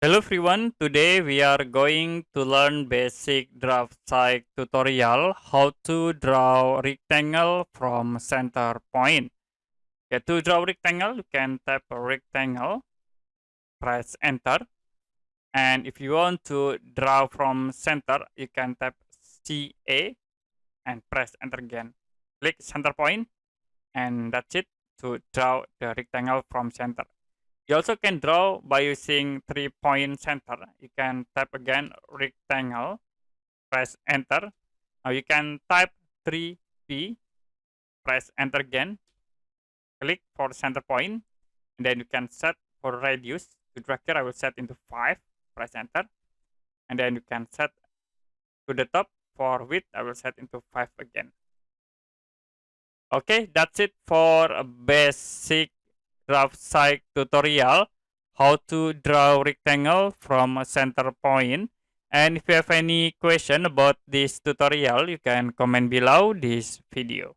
Hello everyone, today we are going to learn basic Draftsight tutorial how to draw rectangle from center point. Okay, to draw rectangle, you can tap a rectangle, press enter, and if you want to draw from center, you can tap CA and press enter again. Click center point, and that's it to draw the rectangle from center. You also can draw by using 3-point center. You can tap again rectangle, press enter. Now you can type 3P, press enter again, click for center point, and then you can set for radius. To drag here, I will set into 5, press enter, and then you can set to the top. For width, I will set into 5 again. Okay, that's it for a basic Draftsight tutorial how to draw rectangle from a center point. And if you have any question about this tutorial, you can comment below this video.